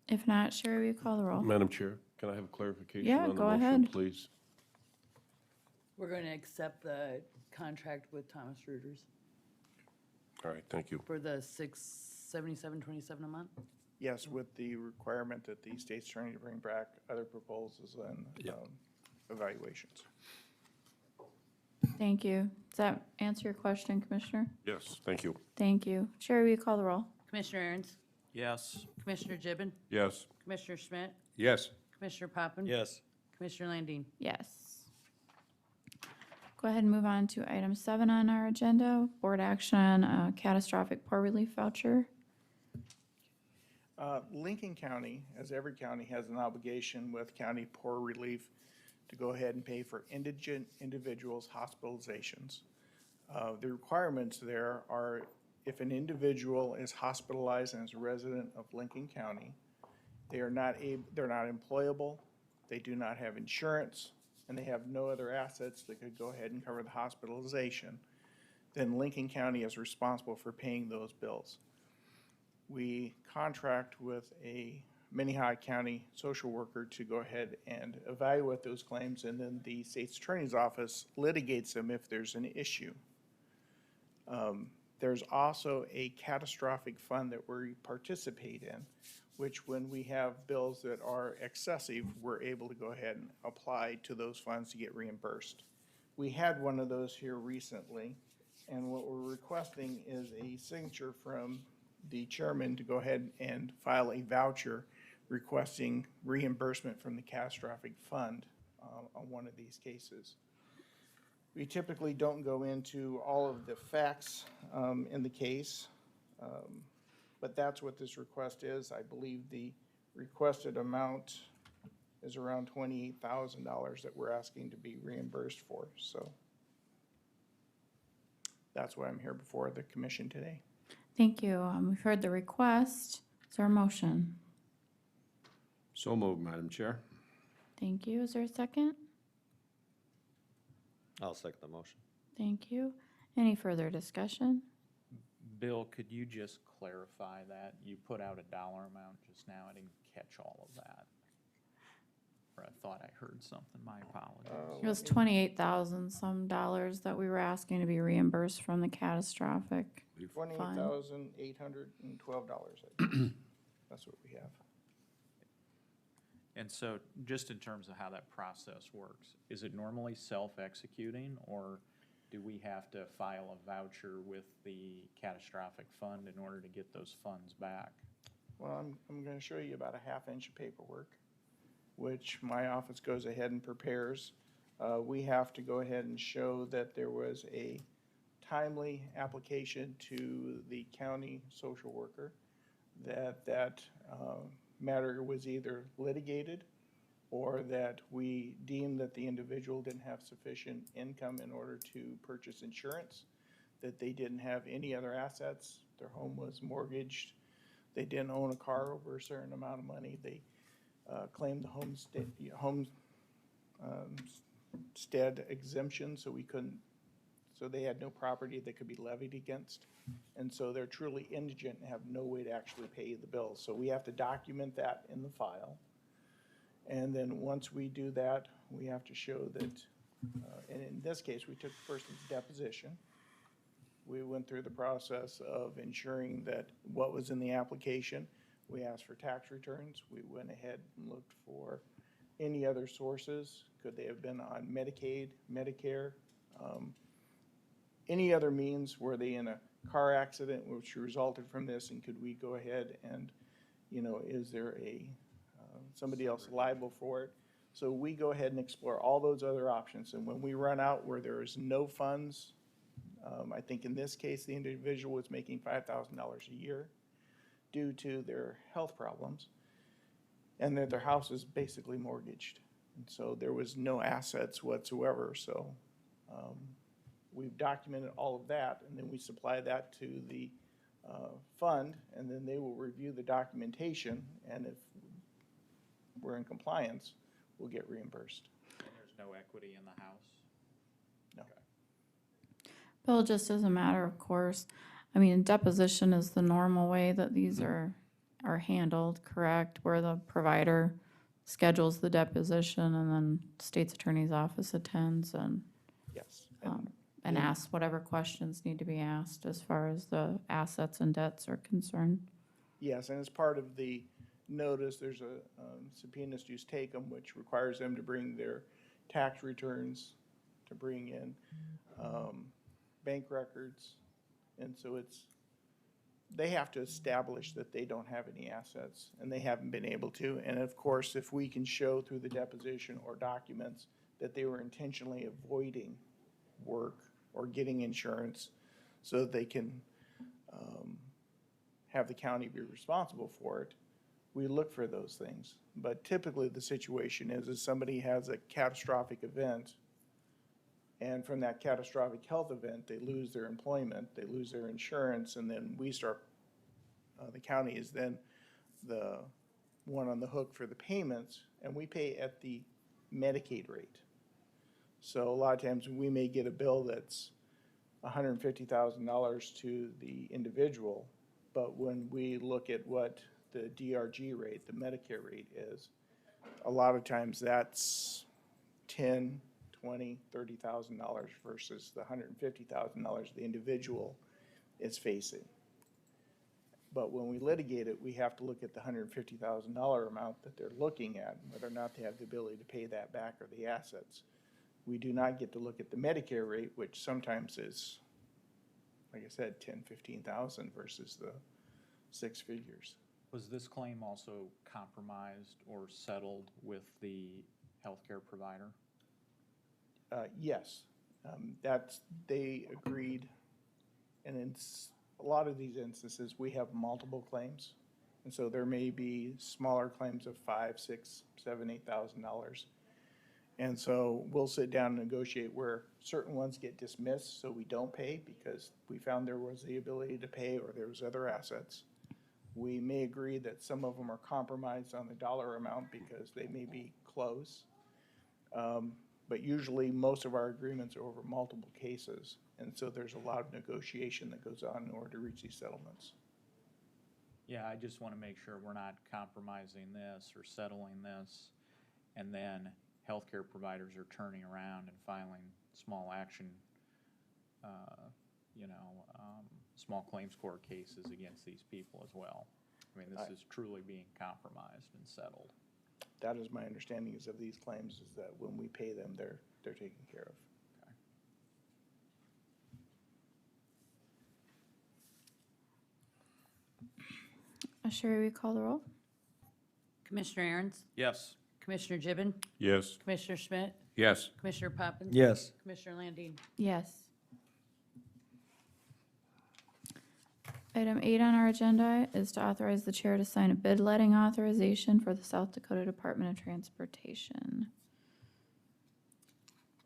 If not, Sherry, will you call the roll? Madam Chair, can I have a clarification Yeah, on the go motion, ahead. please? We're going to accept the contract with Thomas Reuters All right, thank you. for the $677.27 a month. Yes, with the requirement that the state's trying to bring back other proposals and evaluations. Thank you. Does that answer your question, Commissioner? Yes, thank you. Thank you. Sherry, will you call the roll? Commissioner Aaron's, Yes. Commissioner Gibbon, Yes. Commissioner Schmidt, Yes. Commissioner Poppins. Yes. Commissioner Landine. Yes. Go ahead and move on to item 7 on our agenda, board action on catastrophic poor relief voucher. Lincoln County, as every county, has an obligation with county poor relief to go ahead and pay for indigent individuals' hospitalizations. The requirements there are if an individual is hospitalized and is a resident of Lincoln County, they're not employable, they do not have insurance, and they have no other assets that could go ahead and cover the hospitalization, then Lincoln County is responsible for paying those bills. We contract with a Minnehaha County social worker to go ahead and evaluate those claims, and then the state's attorney's office litigates them if there's an issue. There's also a catastrophic fund that we participate in, which when we have bills that are excessive, we're able to go ahead and apply to those funds to get reimbursed. We had one of those here recently, and what we're requesting is a signature from the chairman to go ahead and file a voucher requesting reimbursement from the catastrophic fund on one of these cases. We typically don't go into all of the facts in the case, but that's what this request is. I believe the requested amount is around $28,000 that we're asking to be reimbursed for, so that's why I'm here before the commission today. Thank you. We've heard the request. Is there a motion? So moved, Madam Chair. Thank you. Is there a second? I'll second the motion. Thank you. Any further discussion? Bill, could you just clarify that? You put out a dollar amount just now. I didn't catch all of that. Or I thought I heard something. My apologies. It was 28,000 some dollars that we were asking to be reimbursed from the catastrophic. $28,812. That's what we have. And so, just in terms of how that process works, is it normally self-executing, or do we have to file a voucher with the catastrophic fund in order to get those funds back? Well, I'm going to show you about a half inch of paperwork, which my office goes ahead and prepares. We have to go ahead and show that there was a timely application to the county social worker, that matter was either litigated or that we deemed that the individual didn't have sufficient income in order to purchase insurance, that they didn't have any other assets, their home was mortgaged, they didn't own a car over a certain amount of money, they claimed the homestead exemption, so we couldn't, so they had no property that could be levied against. And so they're truly indigent and have no way to actually pay the bills. So we have to document that in the file. And then once we do that, we have to show that, and in this case, we took the person's deposition. We went through the process of ensuring that what was in the application. We asked for tax returns. We went ahead and looked for any other sources. Could they have been on Medicaid, Medicare? Any other means? Were they in a car accident which resulted from this, and could we go ahead and, is there somebody else liable for it? So we go ahead and explore all those other options, and when we run out where there is no funds, I think in this case, the individual was making $5,000 a year due to their health problems, and that their house is basically mortgaged. And so there was no assets whatsoever, so we've documented all of that, and then we supply that to the fund, and then they will review the documentation, and if we're in compliance, we'll get reimbursed. And there's no equity in the house? No. Okay. Bill, just as a matter of course, I mean, deposition is the normal way that these are handled, correct? Where the provider schedules the deposition and then state's attorney's office attends and Yes. and asks whatever questions need to be asked as far as the assets and debts are concerned. Yes, and as part of the notice, there's a subpoenas dues tecum, which requires them to bring their tax returns, to bring in bank records. And so they have to establish that they don't have any assets, and they haven't been able to. And of course, if we can show through the deposition or documents that they were intentionally avoiding work or getting insurance so that they can have the county be responsible for it, we look for those things. But typically the situation is somebody has a catastrophic event, and from that catastrophic health event, they lose their employment, they lose their insurance, and then we start, the county is then the one on the hook for the payments, and we pay at the Medicaid rate. So a lot of times we may get a bill that's $150,000 to the individual, but when we look at what the DRG rate, the Medicare rate is, a lot of times that's $10,000, $20,000, $30,000 versus the $150,000 the individual is facing. But when we litigate it, we have to look at the $150,000 amount that they're looking at, whether or not they have the ability to pay that back or the assets. We do not get to look at the Medicare rate, which sometimes is, like I said, 10, 15,000 versus the six figures. Was this claim also compromised or settled with the healthcare provider? Yes, they agreed, and in a lot of these instances, we have multiple claims. And so there may be smaller claims of $5,000, $6,000, $7,000, $8,000. And so we'll sit down and negotiate where certain ones get dismissed, so we don't pay because we found there was the ability to pay or there was other assets. We may agree that some of them are compromised on the dollar amount because they may be close. But usually, most of our agreements are over multiple cases, and so there's a lot of negotiation that goes on in order to reach these settlements. Yeah, I just want to make sure we're not compromising this or settling this, and then healthcare providers are turning around and filing small action, small claims court cases against these people as well. I mean, this is truly being compromised and settled. That is my understanding is of these claims, is that when we pay them, they're taken care of. Sherry, will you call the roll? Commissioner Aaron's, Yes. Commissioner Gibbon, Yes. Commissioner Schmidt, Yes. Commissioner Poppins. Yes. Commissioner Landine. Yes. Item 8 on our agenda is to authorize the chair to sign a bid letting authorization for the South Dakota Department of Transportation.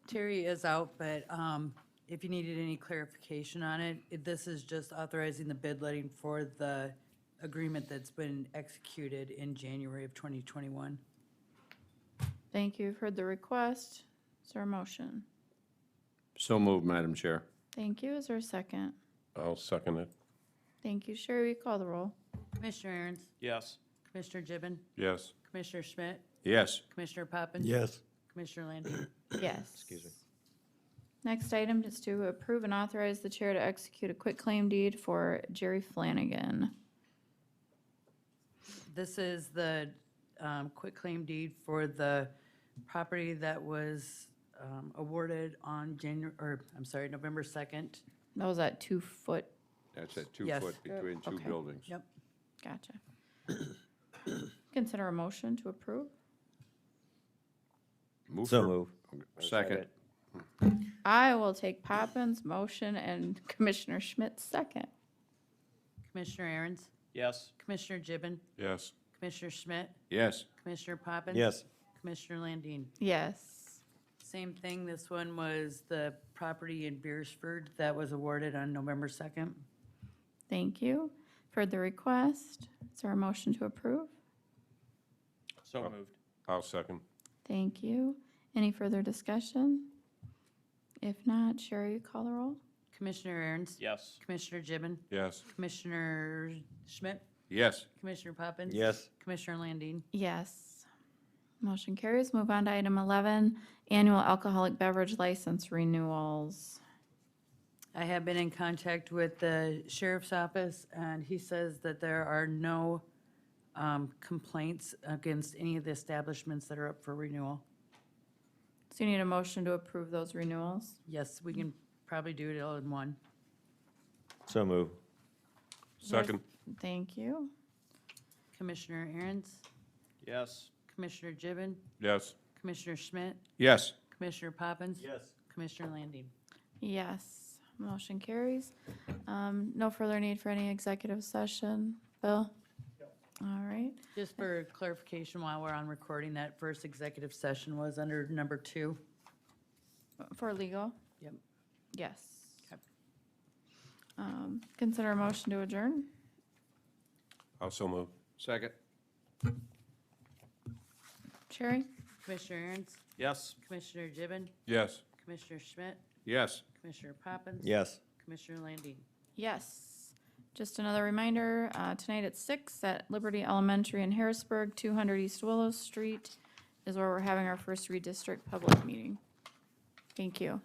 Terry is out, but if you needed any clarification on it, this is just authorizing the bid letting for the agreement that's been executed in January of 2021. Thank you. You've heard the request. Is there a motion? So moved, Madam Chair. Thank you. Is there a second? I'll second it. Thank you. Sherry, will you call the roll? Commissioner Aaron's, Yes. Commissioner Gibbon, Yes. Commissioner Schmidt, Yes. Commissioner Poppins. Yes. Commissioner Landine. Yes. Excuse me. Next item is to approve and authorize the chair to execute a quitclaim deed for Jerry Flanagan. This is the quitclaim deed for the property that was awarded on November 2nd. That was at 2 foot. That's at Yes. 2 foot between two Okay. buildings. Yep. Gotcha. Consider a motion to approve. Move So for- move. Second. I will take Poppins' motion and Commissioner Schmidt's second. Commissioner Aaron's, Yes. Commissioner Gibbon, Yes. Commissioner Schmidt, Yes. Commissioner Poppins. Yes. Commissioner Landine. Yes. Same thing, this one was the property in Beersford that was awarded on November 2nd. Thank you. For the request, is there a motion to approve? So moved. I'll second. Thank you. Any further discussion? If not, Sherry, you call the roll? Commissioner Aaron's, Yes. Commissioner Gibbon, Yes. Commissioner Schmidt, Yes. Commissioner Poppins. Yes. Commissioner Landine. Yes. Motion carries. Move on to item 11, annual alcoholic beverage license renewals. I have been in contact with the sheriff's office, and he says that there are no complaints against any of the establishments that are up for renewal. So you need a motion to approve those renewals? Yes, we can probably do it all in one. So move. Second. Thank you. Commissioner Aaron's, Yes. Commissioner Gibbon, Yes. Commissioner Schmidt, Yes. Commissioner Poppins. Yes. Commissioner Landine. Yes. Motion carries. No further need for any executive session. Bill? All right. Just for clarification, while we're on recording, that first executive session was under number 2. For legal? Yep. Yes. Okay. Consider a motion to adjourn? Also move. Second. Sherry? Commissioner Aaron's, Yes. Commissioner Gibbon, Yes. Commissioner Schmidt, Yes. Commissioner Poppins. Yes. Commissioner Landine. Yes. Just another reminder, tonight at 6 at Liberty Elementary in Harrisburg, 200 East Willow Street is where we're having our first redistrict public meeting. Thank you.